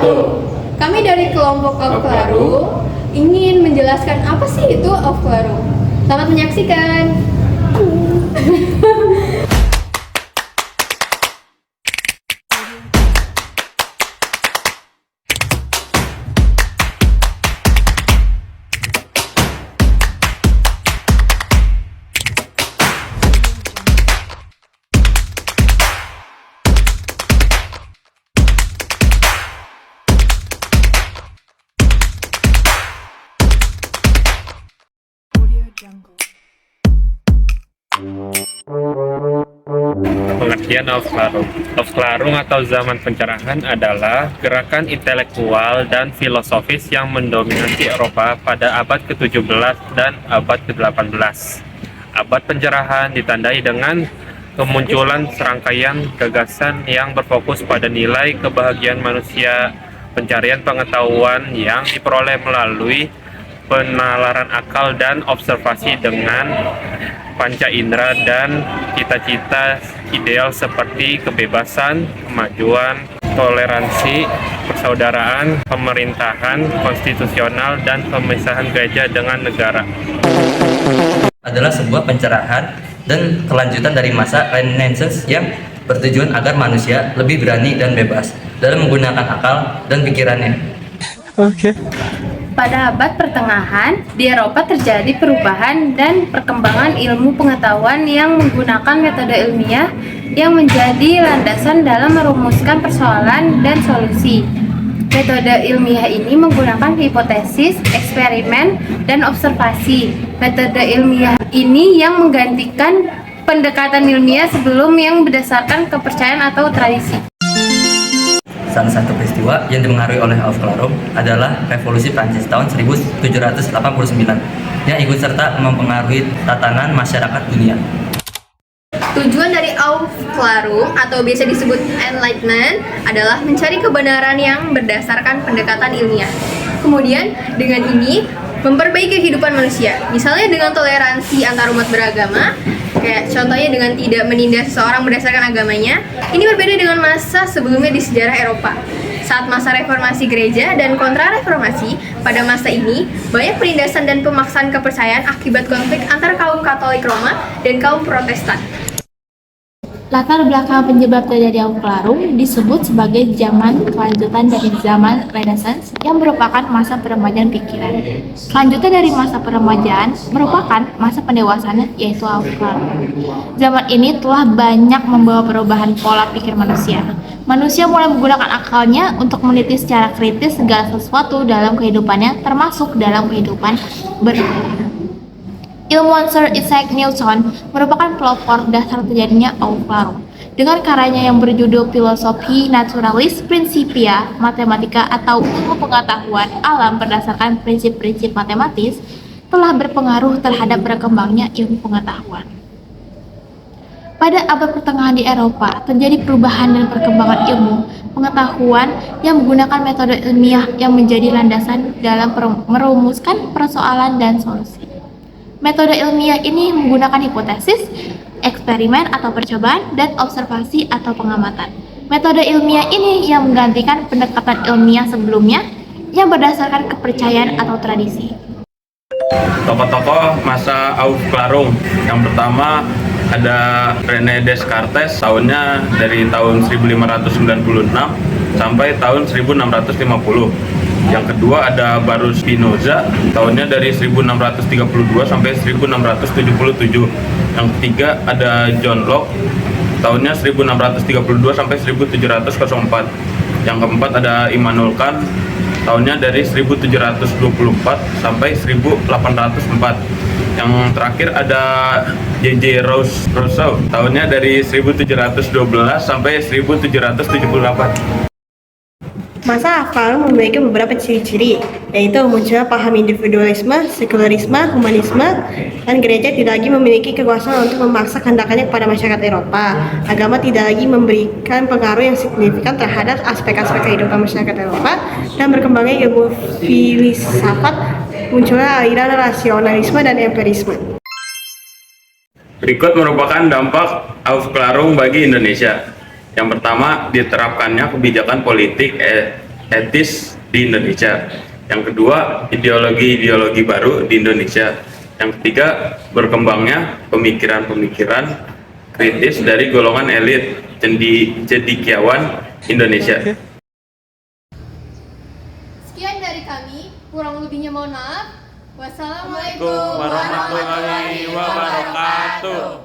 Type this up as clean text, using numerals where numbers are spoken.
Halo, kami dari kelompok Aufklärung ingin menjelaskan apa sih itu Aufklärung. Selamat menyaksikan. Pengertian Aufklärung. Aufklärung atau zaman pencerahan adalah gerakan intelektual dan filosofis yang mendominasi Eropa pada abad ke-17 dan abad ke-18. Abad pencerahan ditandai dengan kemunculan serangkaian gagasan yang berfokus pada nilai kebahagiaan manusia, pencarian pengetahuan yang diperoleh melalui penalaran akal dan observasi dengan panca indera, dan cita-cita ideal seperti kebebasan, kemajuan, toleransi, persaudaraan, pemerintahan konstitusional, dan pemisahan gereja dengan negara. Adalah sebuah pencerahan dan kelanjutan dari masa Renaissance yang bertujuan agar manusia lebih berani dan bebas dalam menggunakan akal dan pikirannya. Pada abad pertengahan, di Eropa terjadi perubahan dan perkembangan ilmu pengetahuan yang menggunakan metode ilmiah yang menjadi landasan dalam merumuskan persoalan dan solusi. Metode ilmiah ini menggunakan hipotesis, eksperimen, dan observasi. Metode ilmiah ini yang menggantikan pendekatan ilmiah sebelum yang berdasarkan kepercayaan atau tradisi. Salah satu peristiwa yang dipengaruhi oleh Aufklärung adalah Revolusi Prancis tahun 1789 yang ikut serta mempengaruhi tatanan masyarakat dunia. Tujuan dari Aufklärung atau biasa disebut Enlightenment adalah mencari kebenaran yang berdasarkan pendekatan ilmiah. Kemudian dengan ini memperbaiki kehidupan manusia, misalnya dengan toleransi antar umat beragama, kayak contohnya dengan tidak menindas seseorang berdasarkan agamanya. Ini berbeda dengan masa sebelumnya di sejarah Eropa. Saat masa reformasi gereja dan kontra-reformasi, pada masa ini banyak penindasan dan pemaksaan kepercayaan akibat konflik antara kaum Katolik Roma dan kaum Protestan. Latar belakang penyebab terjadi Aufklärung disebut sebagai zaman kelanjutan dari zaman Renaissance yang merupakan masa peremajaan pikiran. Kelanjutan dari masa peremajaan merupakan masa pendewasaan, yaitu Aufklärung. Zaman ini telah banyak membawa perubahan pola pikir manusia. Manusia mulai menggunakan akalnya untuk meneliti secara kritis segala sesuatu dalam kehidupannya, termasuk dalam kehidupan bernegara. Ilmuwan Sir Isaac Newton merupakan pelopor dasar terjadinya Aufklärung. Dengan karyanya yang berjudul Filosofi Naturalis Principia Mathematica atau ilmu pengetahuan alam berdasarkan prinsip-prinsip matematis, telah berpengaruh terhadap berkembangnya ilmu pengetahuan. Pada abad pertengahan di Eropa, terjadi perubahan dan perkembangan ilmu pengetahuan yang menggunakan metode ilmiah yang menjadi landasan dalam merumuskan persoalan dan solusi. Metode ilmiah ini menggunakan hipotesis, eksperimen atau percobaan, dan observasi atau pengamatan. Metode ilmiah ini yang menggantikan pendekatan ilmiah sebelumnya yang berdasarkan kepercayaan atau tradisi. Tokoh-tokoh masa Aufklärung. Yang pertama ada René Descartes, tahunnya dari tahun 1596 sampai tahun 1650. Yang kedua ada Baruch Spinoza, tahunnya dari 1632 sampai 1677. Yang ketiga ada John Locke, tahunnya 1632 sampai 1704. Yang keempat ada Immanuel Kant, tahunnya dari 1724 sampai 1804. Yang terakhir ada J.J. Rousseau, tahunnya dari 1712 sampai 1778. Masa Aufklärung memiliki beberapa ciri-ciri, yaitu munculnya paham individualisme, sekularisme, humanisme, dan gereja tidak lagi memiliki kekuasaan untuk memaksa kehendaknya kepada masyarakat Eropa. Agama tidak lagi memberikan pengaruh yang signifikan terhadap aspek-aspek kehidupan masyarakat Eropa, dan berkembangnya ilmu filsafat, munculnya aliran rasionalisme dan empirisme. Berikut merupakan dampak Aufklärung bagi Indonesia. Yang pertama, diterapkannya kebijakan politik etis di Indonesia. Yang kedua, ideologi-ideologi baru di Indonesia. Yang ketiga, berkembangnya pemikiran-pemikiran kritis dari golongan elit cendekiawan Indonesia. Sekian dari kami, kurang lebihnya mohon maaf. Wassalamualaikum Warahmatullahi wabarakatuh.